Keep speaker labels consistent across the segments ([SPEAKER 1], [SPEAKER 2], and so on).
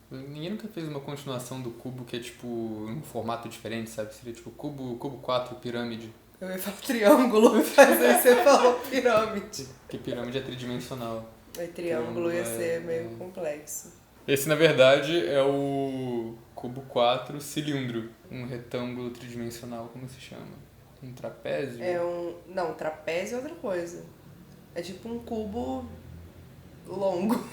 [SPEAKER 1] Ninguém nunca fez uma continuação do cubo que é tipo um formato diferente, sabe? Seria tipo cubo 4, pirâmide.
[SPEAKER 2] Eu ia falar triângulo, mas aí você falou pirâmide.
[SPEAKER 1] Porque pirâmide é tridimensional.
[SPEAKER 2] Aí triângulo ia ser meio complexo.
[SPEAKER 1] Esse, na verdade, é o cubo 4 cilindro. Um retângulo tridimensional, como se chama? Um trapézio?
[SPEAKER 2] Não, trapézio é outra coisa. É tipo um cubo longo.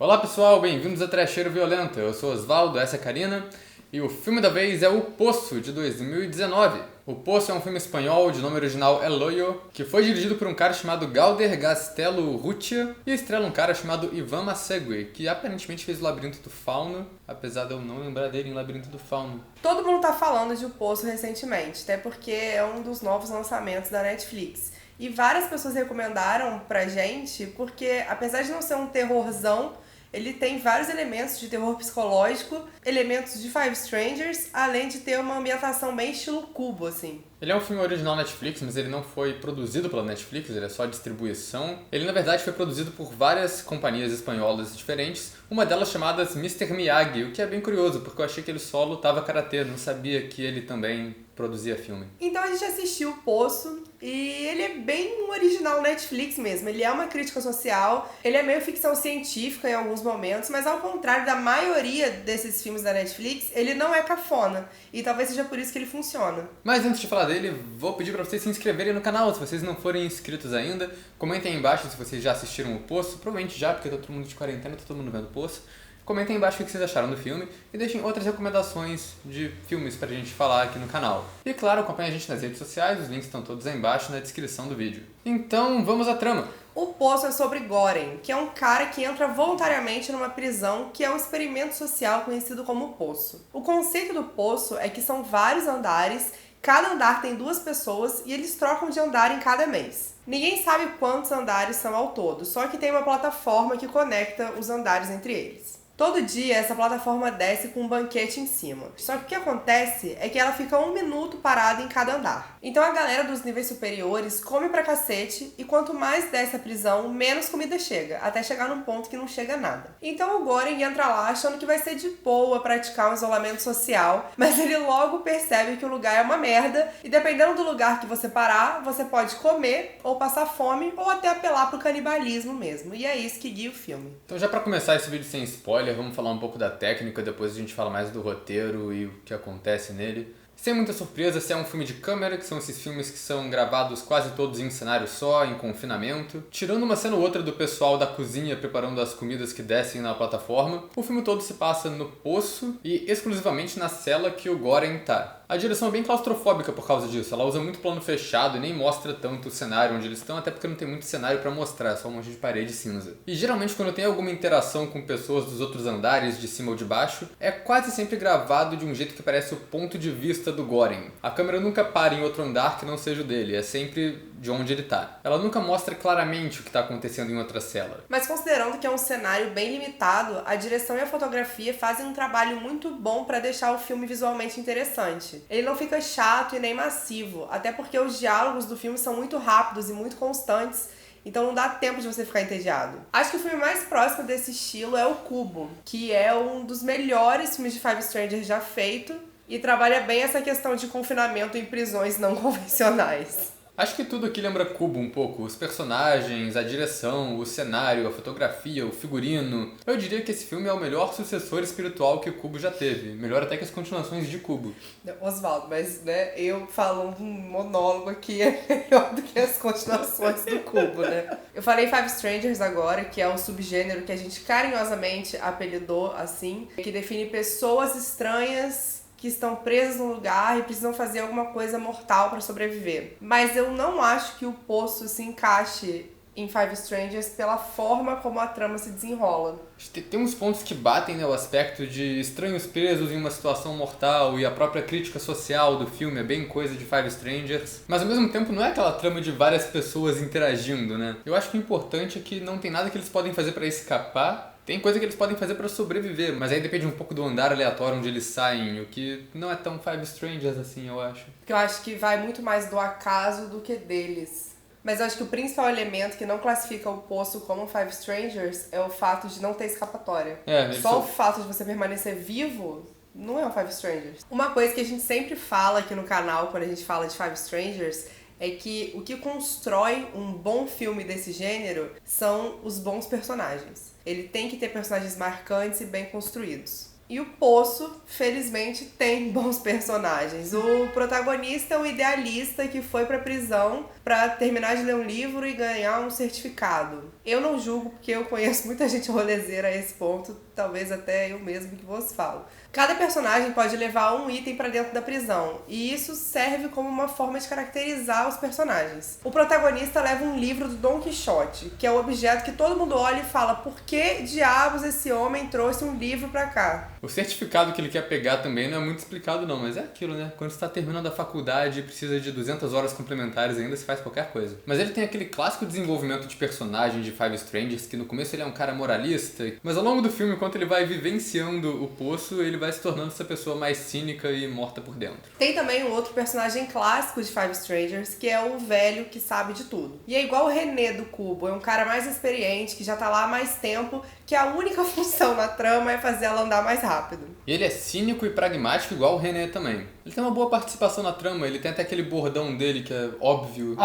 [SPEAKER 1] Olá pessoal, bem-vindos a Trecheiro Violento. Eu sou Osvaldo, essa é a Karina. E o filme da vez é O Poço, de 2019. O Poço é um filme espanhol de nome original El Hoyo, que foi dirigido por um cara chamado Galder Gaztelu Urrutia e estrela um cara chamado Ivan Masegui, que aparentemente fez o Labirinto do Fauno, apesar de eu não lembrar dele em Labirinto do Fauno.
[SPEAKER 2] Todo mundo tá falando de O Poço recentemente, até porque é um dos novos lançamentos da Netflix. E várias pessoas recomendaram pra gente, porque apesar de não ser um terrorzão, ele tem vários elementos de terror psicológico, elementos de Five Strangers, além de ter uma ambientação bem estilo Cubo, assim.
[SPEAKER 1] Ele é um filme original Netflix, mas ele não foi produzido pela Netflix, ele é só distribuição. Ele, na verdade, foi produzido por várias companhias espanholas diferentes, uma delas chamada Mr. Miyagi, o que é bem curioso, porque eu achei que ele só lutava karatê, não sabia que ele também produzia filme.
[SPEAKER 2] Então a gente assistiu O Poço e ele é bem um original Netflix mesmo. Ele é uma crítica social, ele é meio ficção científica em alguns momentos, mas ao contrário da maioria desses filmes da Netflix, ele não é cafona. E talvez seja por isso que ele funciona.
[SPEAKER 1] Mas antes de falar dele, vou pedir pra vocês se inscreverem no canal, se vocês não forem inscritos ainda. Comentem aí embaixo se vocês já assistiram O Poço, provavelmente já, porque tá todo mundo de quarentena, tá todo mundo vendo O Poço. Comentem aí embaixo o que vocês acharam do filme e deixem outras recomendações de filmes pra gente falar aqui no canal. E claro, acompanhe a gente nas redes sociais, os links estão todos aí embaixo na descrição do vídeo. Então, vamos à trama.
[SPEAKER 2] O Poço é sobre Goren, que é um cara que entra voluntariamente numa prisão que é um experimento social conhecido como Poço. O conceito do Poço é que são vários andares, cada andar tem 2 pessoas e eles trocam de andar em cada mês. Ninguém sabe quantos andares são ao todo, só que tem uma plataforma que conecta os andares entre eles. Todo dia essa plataforma desce com um banquete em cima. Só que o que acontece é que ela fica 1 minuto parada em cada andar. Então a galera dos níveis superiores come pra cacete e quanto mais desce a prisão, menos comida chega, até chegar num ponto que não chega nada. Então o Goren entra lá achando que vai ser de boa praticar um isolamento social, mas ele logo percebe que o lugar é uma merda e dependendo do lugar que você parar, você pode comer ou passar fome ou até apelar pro canibalismo mesmo. E é isso que guia o filme.
[SPEAKER 1] Então já pra começar esse vídeo sem spoiler, vamos falar um pouco da técnica, depois a gente fala mais do roteiro e o que acontece nele. Sem muita surpresa, esse é um filme de câmera, que são esses filmes que são gravados quase todos em um cenário só, em confinamento. Tirando uma cena ou outra do pessoal da cozinha preparando as comidas que descem na plataforma, o filme todo se passa no poço e exclusivamente na cela que o Goren tá. A direção é bem claustrofóbica por causa disso, ela usa muito plano fechado e nem mostra tanto o cenário onde eles estão, até porque não tem muito cenário pra mostrar, é só um monte de parede cinza. E geralmente quando tem alguma interação com pessoas dos outros andares, de cima ou de baixo, é quase sempre gravado de um jeito que parece o ponto de vista do Goren. A câmera nunca para em outro andar que não seja o dele, é sempre de onde ele tá. Ela nunca mostra claramente o que tá acontecendo em outra cela.
[SPEAKER 2] Mas considerando que é um cenário bem limitado, a direção e a fotografia fazem um trabalho muito bom pra deixar o filme visualmente interessante. Ele não fica chato e nem massivo, até porque os diálogos do filme são muito rápidos e muito constantes, então não dá tempo de você ficar entediado. Acho que o filme mais próximo desse estilo é O Cubo, que é um dos melhores filmes de Five Strangers já feito e trabalha bem essa questão de confinamento em prisões não convencionais.
[SPEAKER 1] Acho que tudo aqui lembra Cubo um pouco. Os personagens, a direção, o cenário, a fotografia, o figurino. Eu diria que esse filme é o melhor sucessor espiritual que o Cubo já teve. Melhor até que as continuações de Cubo.
[SPEAKER 2] Osvaldo, mas né, eu falo um monólogo aqui é melhor do que as continuações do Cubo, né? Eu falei Five Strangers agora, que é um subgênero que a gente carinhosamente apelidou assim, que define pessoas estranhas que estão presas num lugar e precisam fazer alguma coisa mortal para sobreviver. Mas eu não acho que o Poço se encaixe em Five Strangers pela forma como a trama se desenrola.
[SPEAKER 1] Tem uns pontos que batem, né, o aspecto de estranhos presos em uma situação mortal e a própria crítica social do filme é bem coisa de Five Strangers. Mas ao mesmo tempo não é aquela trama de várias pessoas interagindo, né? Eu acho que o importante é que não tem nada que eles podem fazer para escapar, Tem coisa que eles podem fazer pra sobreviver, mas aí depende um pouco do andar aleatório onde eles saem, o que não é tão Five Strangers assim, eu acho.
[SPEAKER 2] Porque eu acho que vai muito mais do acaso do que deles. Mas eu acho que o principal elemento que não classifica o poço como Five Strangers é o fato de não ter escapatória. Só o fato de você permanecer vivo não é um Five Strangers. Uma coisa que a gente sempre fala aqui no canal quando a gente fala de Five Strangers é que o que constrói um bom filme desse gênero são os bons personagens. Ele tem que ter personagens marcantes e bem construídos. E o Poço, felizmente, tem bons personagens. O protagonista é um idealista que foi pra prisão pra terminar de ler um livro e ganhar um certificado. Eu não julgo, porque eu conheço muita gente rolezeira a esse ponto, talvez até eu mesmo que vos falo. Cada personagem pode levar um item pra dentro da prisão, e isso serve como uma forma de caracterizar os personagens. O protagonista leva um livro do Dom Quixote, que é o objeto que todo mundo olha e fala: por que diabos esse homem trouxe um livro pra cá?
[SPEAKER 1] O certificado que ele quer pegar também não é muito explicado não, mas é aquilo, né? Quando você tá terminando a faculdade e precisa de 200 horas complementares ainda, você faz qualquer coisa. Mas ele tem aquele clássico desenvolvimento de personagem de Five Strangers, que no começo ele é um cara moralista, mas ao longo do filme, enquanto ele vai vivenciando o poço, ele vai se tornando essa pessoa mais cínica e morta por dentro.
[SPEAKER 2] Tem também um outro personagem clássico de Five Strangers, que é o velho que sabe de tudo. E é igual o René do Cubo, é um cara mais experiente, que já tá lá há mais tempo, que a única função na trama é fazer ela andar mais rápido.
[SPEAKER 1] E ele é cínico e pragmático igual o René também. Ele tem uma boa participação na trama, ele tem até aquele bordão dele que é óbvio.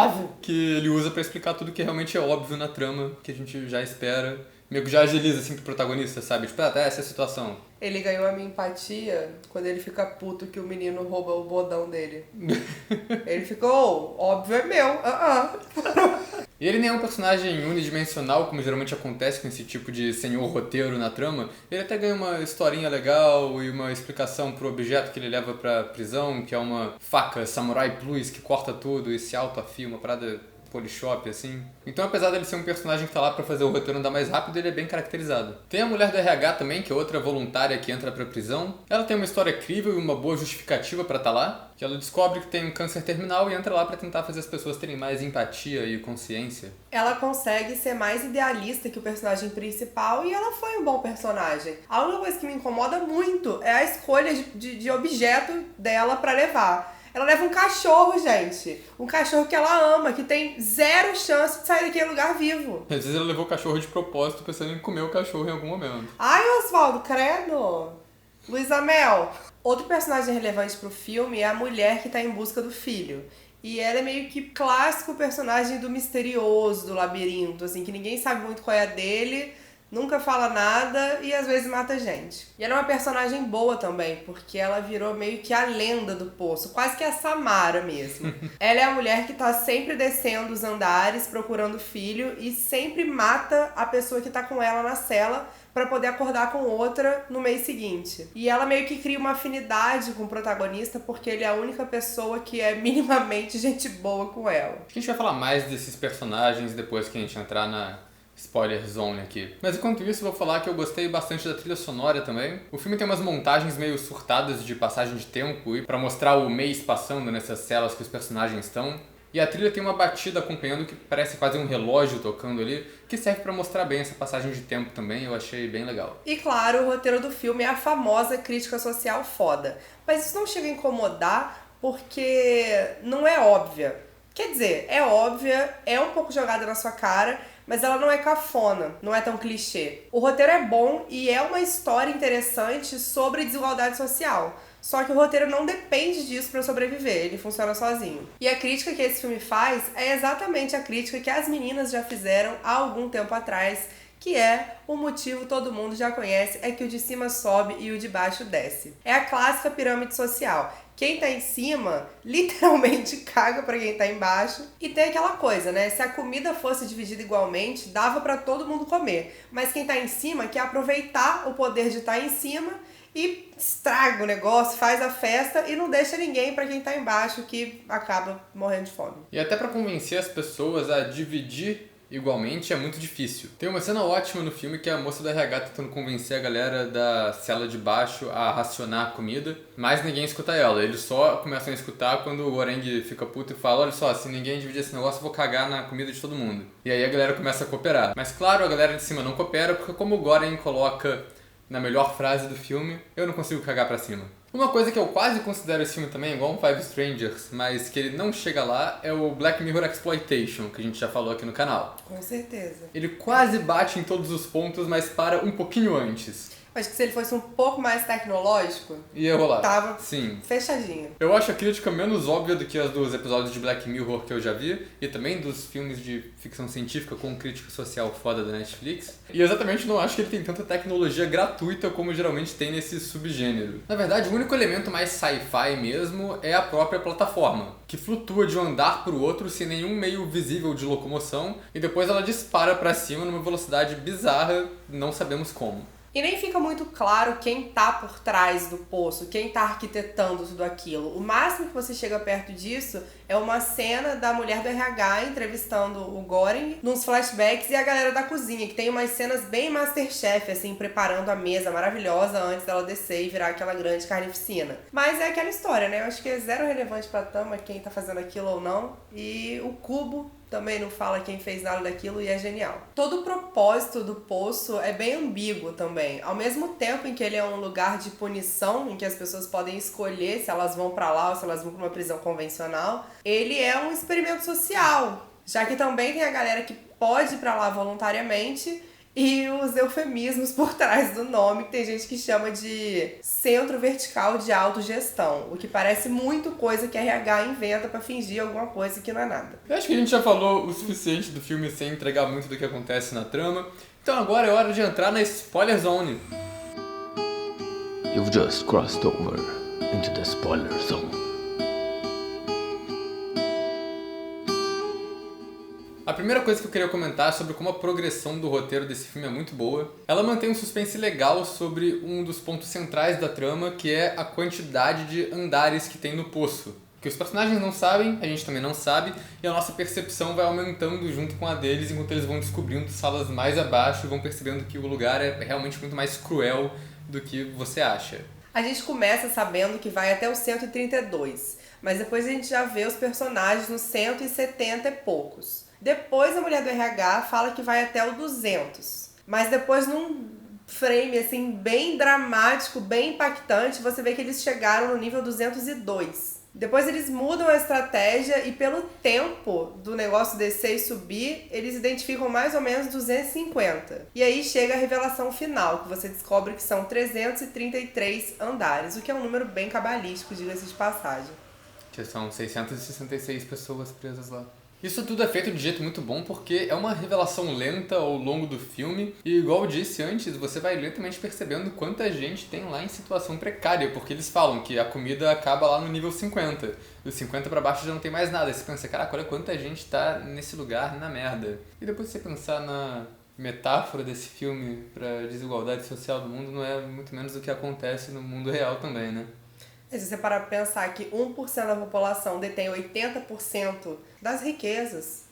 [SPEAKER 1] Que ele usa pra explicar tudo que realmente é óbvio na trama, que a gente já espera. Meio que já agiliza assim pro protagonista, sabe? Tipo, até essa é a situação.
[SPEAKER 2] Ele ganhou a minha empatia quando ele fica puto que o menino rouba o bordão dele. Ele ficou, óbvio é meu.
[SPEAKER 1] E ele nem é um personagem unidimensional, como geralmente acontece com esse tipo de senhor roteiro na trama. Ele até ganha uma historinha legal e uma explicação pro objeto que ele leva pra prisão, que é uma faca Samurai Plus que corta tudo e se autoafia, uma parada Polishop, assim. Então, apesar dele ser um personagem que tá lá pra fazer o roteiro andar mais rápido, ele é bem caracterizado. Tem a mulher do RH também, que é outra voluntária que entra pra prisão. Ela tem uma história crível e uma boa justificativa pra tá lá, que ela descobre que tem um câncer terminal e entra lá pra tentar fazer as pessoas terem mais empatia e consciência.
[SPEAKER 2] Ela consegue ser mais idealista que o personagem principal e ela foi um bom personagem. A única coisa que me incomoda muito é a escolha de objeto dela pra levar. Ela leva um cachorro, gente. Um cachorro que ela ama, que tem zero chance de sair daquele lugar vivo.
[SPEAKER 1] Às vezes ela levou o cachorro de propósito, pensando em comer o cachorro em algum momento.
[SPEAKER 2] Ai, Osvaldo, credo. Luísa Mel. Outro personagem relevante pro filme é a mulher que tá em busca do filho. E ela é meio que clássico personagem do misterioso, do labirinto, assim, que ninguém sabe muito qual é a dele, nunca fala nada e às vezes mata gente. E ela é uma personagem boa também, porque ela virou meio que a lenda do poço, quase que a Samara mesmo. Ela é a mulher que tá sempre descendo os andares, procurando filho e sempre mata a pessoa que tá com ela na cela pra poder acordar com outra no mês seguinte. E ela meio que cria uma afinidade com o protagonista, porque ele é a única pessoa que é minimamente gente boa com ela.
[SPEAKER 1] A gente vai falar mais desses personagens depois que a gente entrar na spoiler zone aqui. Mas enquanto isso, vou falar que eu gostei bastante da trilha sonora também. O filme tem umas montagens meio surtadas de passagem de tempo e pra mostrar o mês passando nessas celas que os personagens estão. E a trilha tem uma batida acompanhando que parece quase um relógio tocando ali, que serve pra mostrar bem essa passagem de tempo também, eu achei bem legal.
[SPEAKER 2] E claro, o roteiro do filme é a famosa crítica social foda. Mas isso não chega a incomodar porque não é óbvia. Quer dizer, é óbvia, é um pouco jogada na sua cara, mas ela não é cafona, não é tão clichê. O roteiro é bom e é uma história interessante sobre desigualdade social. Só que o roteiro não depende disso para sobreviver, ele funciona sozinho. E a crítica que esse filme faz é exatamente a crítica que as meninas já fizeram há algum tempo atrás, que é o motivo todo mundo já conhece, é que o de cima sobe e o de baixo desce. É a clássica pirâmide social. Quem tá em cima, literalmente caga pra quem tá embaixo. E tem aquela coisa, né? Se a comida fosse dividida igualmente, dava pra todo mundo comer. Mas quem tá em cima quer aproveitar o poder de estar em cima e estraga o negócio, faz a festa e não deixa ninguém pra quem tá embaixo que acaba morrendo de fome.
[SPEAKER 1] E até pra convencer as pessoas a dividir igualmente é muito difícil. Tem uma cena ótima no filme que é a moça do RH tentando convencer a galera da cela de baixo a racionar a comida, mas ninguém escuta ela. Eles só começam a escutar quando o Goreng fica puto e fala: olha só, se ninguém dividir esse negócio eu vou cagar na comida de todo mundo. E aí a galera começa a cooperar. Mas claro, a galera de cima não coopera porque como o Goreng coloca na melhor frase do filme, eu não consigo cagar pra cima. Uma coisa que eu quase considero esse filme também, igual um Five Strangers, mas que ele não chega lá, é o Black Mirror Exploitation, que a gente já falou aqui no canal.
[SPEAKER 2] Com certeza.
[SPEAKER 1] Ele quase bate em todos os pontos, mas para um pouquinho antes.
[SPEAKER 2] Acho que se ele fosse um pouco mais tecnológico,
[SPEAKER 1] Ia rolar.
[SPEAKER 2] tava
[SPEAKER 1] Sim.
[SPEAKER 2] fechadinho.
[SPEAKER 1] Eu acho a crítica menos óbvia do que as dos episódios de Black Mirror que eu já vi, e também dos filmes de ficção científica com crítica social foda da Netflix. E exatamente não acho que ele tem tanta tecnologia gratuita como geralmente tem nesse subgênero. Na verdade, o único elemento mais sci-fi mesmo é a própria plataforma, que flutua de um andar para o outro sem nenhum meio visível de locomoção, e depois ela dispara para cima numa velocidade bizarra, não sabemos como.
[SPEAKER 2] E nem fica muito claro quem tá por trás do poço, quem tá arquitetando tudo aquilo. O máximo que você chega perto disso é uma cena da mulher do RH entrevistando o Goreng nos flashbacks e a galera da cozinha, que tem umas cenas bem Masterchef, assim, preparando a mesa maravilhosa antes dela descer e virar aquela grande carnificina. Mas é aquela história, né? Eu acho que é zero relevante pra trama quem tá fazendo aquilo ou não. E o cubo também não fala quem fez nada daquilo e é genial. Todo o propósito do poço é bem ambíguo também. Ao mesmo tempo em que ele é um lugar de punição, em que as pessoas podem escolher se elas vão pra lá ou se elas vão pra uma prisão convencional, ele é um experimento social, já que também tem a galera que pode ir pra lá voluntariamente e os eufemismos por trás do nome, que tem gente que chama de Centro Vertical de Autogestão, o que parece muito coisa que a RH inventa pra fingir alguma coisa que não é nada.
[SPEAKER 1] Eu acho que a gente já falou o suficiente do filme sem entregar muito do que acontece na trama, então agora é hora de entrar na Spoiler Zone.
[SPEAKER 3] You've just crossed over into the spoiler zone.
[SPEAKER 1] A primeira coisa que eu queria comentar é sobre como a progressão do roteiro desse filme é muito boa. Ela mantém um suspense legal sobre um dos pontos centrais da trama, que é a quantidade de andares que tem no poço. Que os personagens não sabem, a gente também não sabe, e a nossa percepção vai aumentando junto com a deles enquanto eles vão descobrindo salas mais abaixo e vão percebendo que o lugar é realmente muito mais cruel do que você acha.
[SPEAKER 2] A gente começa sabendo que vai até o 132, mas depois a gente já vê os personagens no 170 e poucos. Depois a mulher do RH fala que vai até o 200. Mas depois num frame assim bem dramático, bem impactante, você vê que eles chegaram no nível 202. Depois eles mudam a estratégia e pelo tempo do negócio descer e subir, eles identificam mais ou menos 250. E aí chega a revelação final, que você descobre que são 333 andares, o que é um número bem cabalístico, diga-se de passagem.
[SPEAKER 1] Que são 666 pessoas presas lá. Isso tudo é feito de jeito muito bom porque é uma revelação lenta ao longo do filme e, igual eu disse antes, você vai lentamente percebendo quanta gente tem lá em situação precária, porque eles falam que a comida acaba lá no nível 50. Dos 50 pra baixo já não tem mais nada. Aí você pensa, caraca, olha quanta gente tá nesse lugar na merda. E depois você pensar na metáfora desse filme pra desigualdade social do mundo, não é muito menos do que acontece no mundo real também, né?
[SPEAKER 2] E se você parar pra pensar que 1% da população detém 80% das riquezas,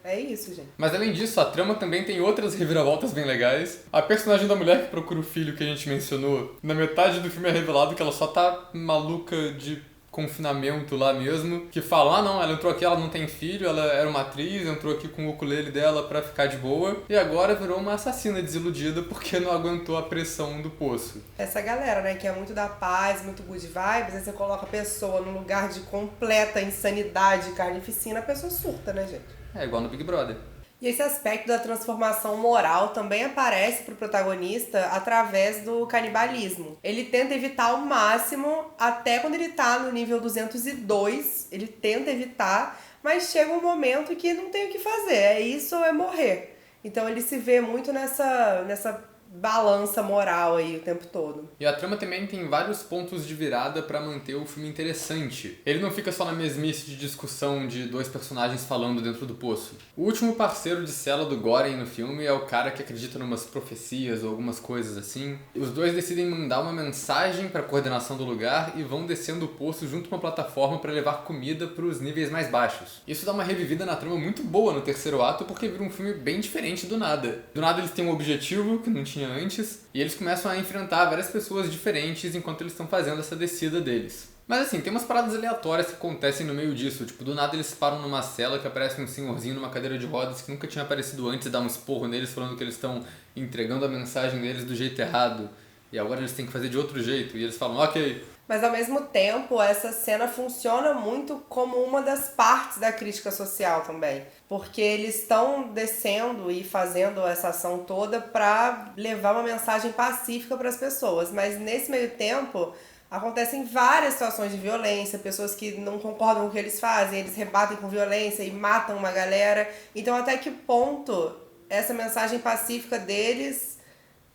[SPEAKER 2] é isso, gente.
[SPEAKER 1] Mas além disso, a trama também tem outras reviravoltas bem legais. A personagem da mulher que procura o filho que a gente mencionou, na metade do filme é revelado que ela só tá maluca de confinamento lá mesmo, que falam, não, ela entrou aqui, ela não tem filho, ela era uma atriz, entrou aqui com o ukulele dela pra ficar de boa, e agora virou uma assassina desiludida porque não aguentou a pressão do poço.
[SPEAKER 2] Essa galera, né, que é muito da paz, muito good vibes, aí você coloca a pessoa no lugar de completa insanidade, carnificina, a pessoa surta, né, gente?
[SPEAKER 1] É igual no Big Brother.
[SPEAKER 2] E esse aspecto da transformação moral também aparece pro protagonista através do canibalismo. Ele tenta evitar ao máximo, até quando ele tá no nível 202, ele tenta evitar, mas chega um momento que não tem o que fazer, é isso ou é morrer. Então ele se vê muito nessa balança moral aí o tempo todo.
[SPEAKER 1] E a trama também tem vários pontos de virada pra manter o filme interessante. Ele não fica só na mesmice de discussão de dois personagens falando dentro do poço. O último parceiro de cela do Goren no filme é o cara que acredita numas profecias ou algumas coisas assim. E os dois decidem mandar uma mensagem pra coordenação do lugar e vão descendo o poço junto com uma plataforma pra levar comida pros níveis mais baixos. Isso dá uma revivida na trama muito boa no terceiro ato porque vira um filme bem diferente do nada. Do nada eles têm um objetivo que não tinha antes, e eles começam a enfrentar várias pessoas diferentes enquanto eles estão fazendo essa descida deles. Mas assim, tem umas paradas aleatórias que acontecem no meio disso, tipo, do nada eles param numa cela que aparece um senhorzinho numa cadeira de rodas que nunca tinha aparecido antes e dá um esporro neles falando que eles estão entregando a mensagem deles do jeito errado, e agora eles têm que fazer de outro jeito, e eles falam, ok.
[SPEAKER 2] Mas ao mesmo tempo, essa cena funciona muito como uma das partes da crítica social também. Porque eles estão descendo e fazendo essa ação toda para levar uma mensagem pacífica para as pessoas. Mas nesse meio tempo, acontecem várias situações de violência, pessoas que não concordam com o que eles fazem, eles rebatem com violência e matam uma galera. Então até que ponto essa mensagem pacífica deles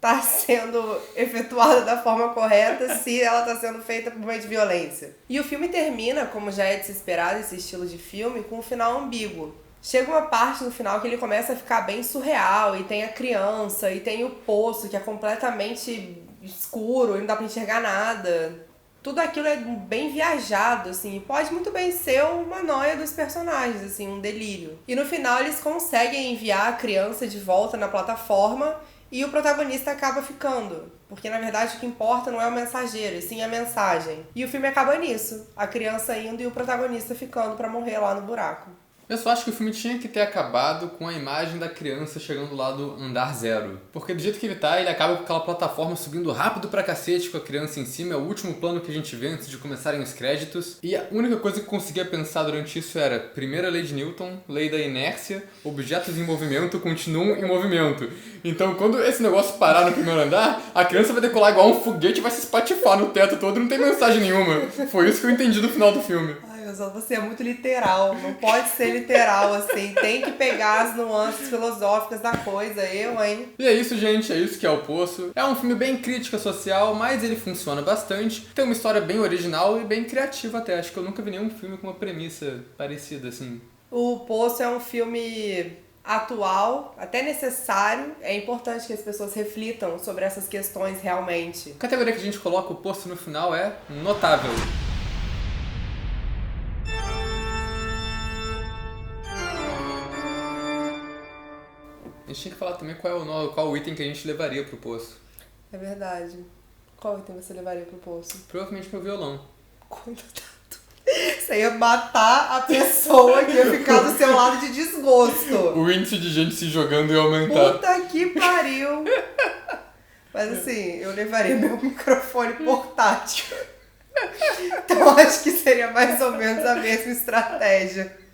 [SPEAKER 2] tá sendo efetuada da forma correta se ela tá sendo feita por meio de violência. E o filme termina, como já é de se esperar esse estilo de filme, com um final ambíguo. Chega uma parte no final que ele começa a ficar bem surreal, e tem a criança, e tem o poço que é completamente escuro, e não dá pra enxergar nada. Tudo aquilo é bem viajado, assim, e pode muito bem ser uma noia dos personagens, assim, um delírio. E no final eles conseguem enviar a criança de volta na plataforma, e o protagonista acaba ficando. Porque, na verdade, o que importa não é o mensageiro, e sim a mensagem. E o filme acaba nisso. A criança indo e o protagonista ficando pra morrer lá no buraco.
[SPEAKER 1] Eu só acho que o filme tinha que ter acabado com a imagem da criança chegando lá do andar 0. Porque do jeito que ele acaba com aquela plataforma subindo rápido pra cacete com a criança em cima. É o último plano que a gente vê antes de começarem os créditos. E a única coisa que eu conseguia pensar durante isso era: primeira lei de Newton, lei da inércia, objetos em movimento continuam em movimento. Então quando esse negócio parar no primeiro andar, a criança vai decolar igual um foguete e vai se espatifar no teto todo e não tem mensagem nenhuma. Foi isso que eu entendi do final do filme.
[SPEAKER 2] Você é muito literal, não pode ser literal, assim, tem que pegar as nuances filosóficas da coisa, hein?
[SPEAKER 1] E é isso, gente, é isso que é O Poço. É um filme bem crítica social, mas ele funciona bastante, tem uma história bem original e bem criativa até, acho que eu nunca vi nenhum filme com uma premissa parecida, assim.
[SPEAKER 2] O Poço é um filme atual, até necessário, é importante que as pessoas reflitam sobre essas questões realmente.
[SPEAKER 1] A categoria que a gente coloca O Poço no final é notável. A gente tinha que falar também qual o item que a gente levaria pro poço.
[SPEAKER 2] É verdade. Qual item você levaria pro poço?
[SPEAKER 1] Provavelmente meu violão.
[SPEAKER 2] Coitado. Você ia matar a pessoa que ia ficar do seu lado de desgosto.
[SPEAKER 1] O índice de gente se jogando ia aumentar.
[SPEAKER 2] Puta que pariu. Mas assim, eu levaria meu microfone portátil. Então acho que seria mais ou menos a mesma estratégia.